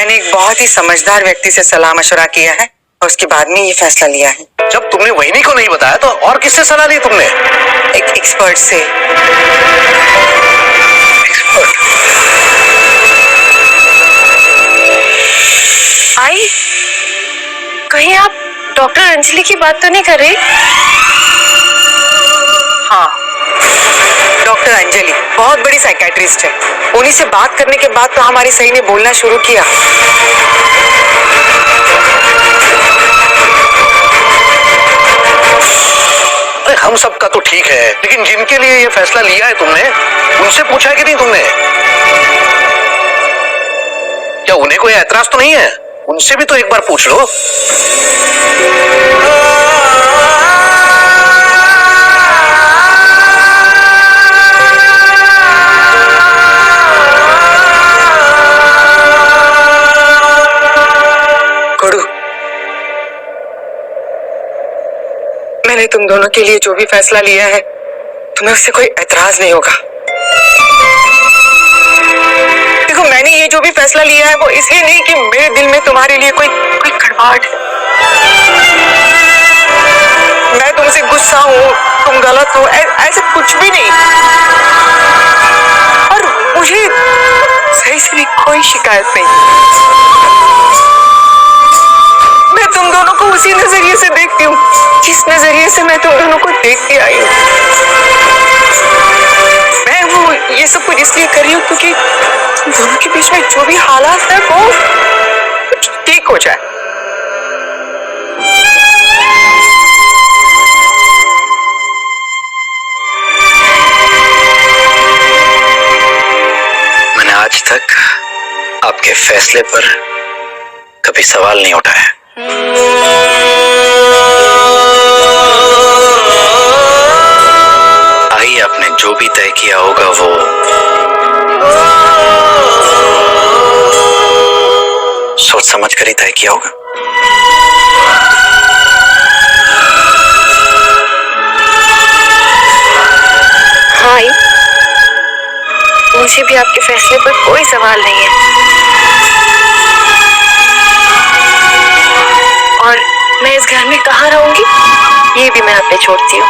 मैंने एक बहुत ही समझदार व्यक्ति से सलाह मशवरा किया है और उसके बाद में ये फैसला लिया है। जब तुमने वहिनी को नहीं बताया तो और किससे सलाह ली तुमने? एक एक्सपर्ट से। आई, कहीं आप डॉक्टर अंजलि की बात तो नहीं कर रही? हाँ, डॉक्टर अंजलि बहुत बड़ी साइकेट्रिस्ट है। उन्हीं से बात करने के बाद तो हमारी सही ने बोलना शुरू किया। अरे हम सब का तो ठीक है, लेकिन जिनके लिए ये फैसला लिया है तुमने, उनसे पूछा है कि नहीं तुमने? क्या उन्हें कोई ऐतराज तो नहीं है? उनसे भी तो एक बार पूछ लो। मैंने तुम दोनों के लिए जो भी फैसला लिया है, तुम्हें उससे कोई ऐतराज नहीं होगा। देखो, मैंने ये जो भी फैसला लिया है वो इसलिए नहीं कि मेरे दिल में तुम्हारे लिए कोई कड़वाहट है। मैं तुमसे गुस्सा हूँ, तुम गलत हो, ऐसा कुछ भी नहीं। और मुझे सही से भी कोई शिकायत नहीं। मैं तुम दोनों को उसी नजरिए से देखती हूँ जिस नजरिए से मैं तुम दोनों को देखती आई हूँ। मैं वो ये सब कुछ इसलिए कर रही हूँ क्योंकि तुम दोनों के बीच में जो भी हालात है वो ठीक हो जाए। मैंने आज तक आपके फैसले पर कभी सवाल नहीं उठाया। आई, आपने जो भी तय किया होगा वो सोच समझ कर ही तय किया होगा। हाँ, मुझे भी आपके फैसले पर कोई सवाल नहीं है। और मैं इस घर में कहाँ रहूंगी ये भी मैं आप पे छोड़ती हूँ।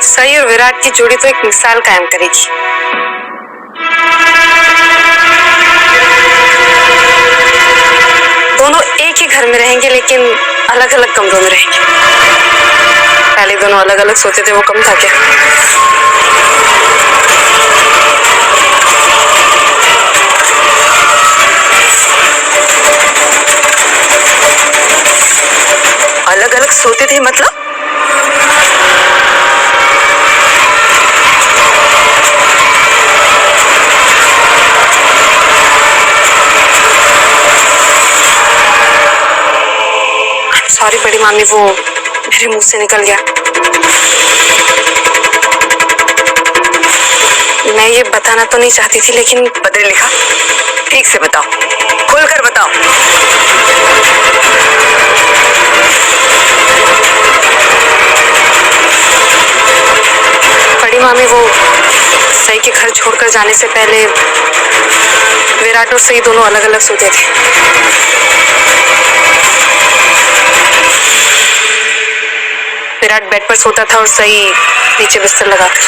सई और विराट की जोड़ी तो एक मिसाल कायम करेगी। दोनों एक ही घर में रहेंगे लेकिन अलग अलग कमरों में रहेंगे। पहले दोनों अलग अलग सोते थे, वो कम था क्या? अलग अलग सोते थे मतलब? सॉरी बड़ी मामी, वो मेरे मुंह से निकल गया। मैं ये बताना तो नहीं चाहती थी लेकिन पत्र लिखा? ठीक से बताओ, खुलकर बताओ। बड़ी मामी, वो सई के घर छोड़कर जाने से पहले विराट और सई दोनों अलग अलग सोते थे। विराट बेड पर सोता था और सई नीचे बिस्तर लगाकर।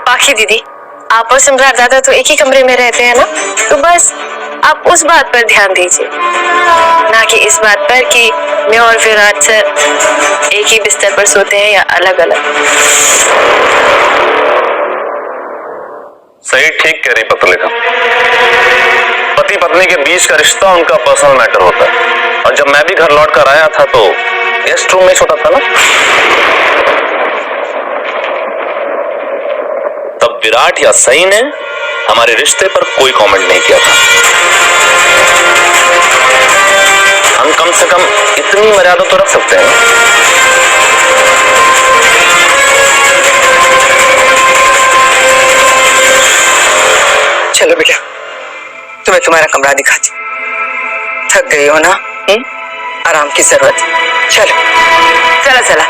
बाकी दीदी, आप और सम्राट दादा तो एक ही कमरे में रहते हैं ना, तो बस आप उस बात पर ध्यान दीजिए, ना कि इस बात पर कि मैं और विराट सर एक ही बिस्तर पर सोते हैं या अलग अलग। सही ठीक कह रही पत्रलेखा। पति पत्नी के बीच का रिश्ता उनका पर्सनल मैटर होता है, और जब मैं भी घर लौट कर आया था तो गेस्ट रूम में सोता था ना, तब विराट या सई ने हमारे रिश्ते पर कोई कमेंट नहीं किया था। हम कम से कम इतनी मर्यादा तो रख सकते हैं। चलो बेटा, तुम्हें तुम्हारा कमरा दिखाती। थक गई हो ना? आराम की जरूरत है। चलो चला चला,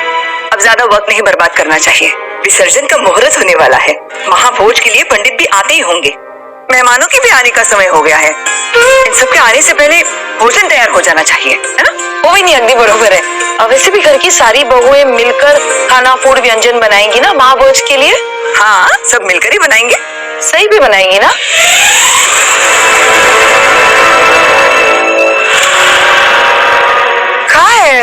अब ज्यादा वक्त नहीं बर्बाद करना चाहिए। विसर्जन का मुहूर्त होने वाला है। महाभोज के लिए पंडित भी आते ही होंगे। मेहमानों के भी आने का समय हो गया है। इन सबके आने से पहले भोजन तैयार हो जाना चाहिए, है ना? वो भी नहीं अगदी बरोबर है। वैसे भी घर की सारी बहुएं मिलकर खाना फूड व्यंजन बनाएंगी ना महाभोज के लिए। हाँ, सब मिलकर ही बनाएंगे। सही भी बनाएंगी ना?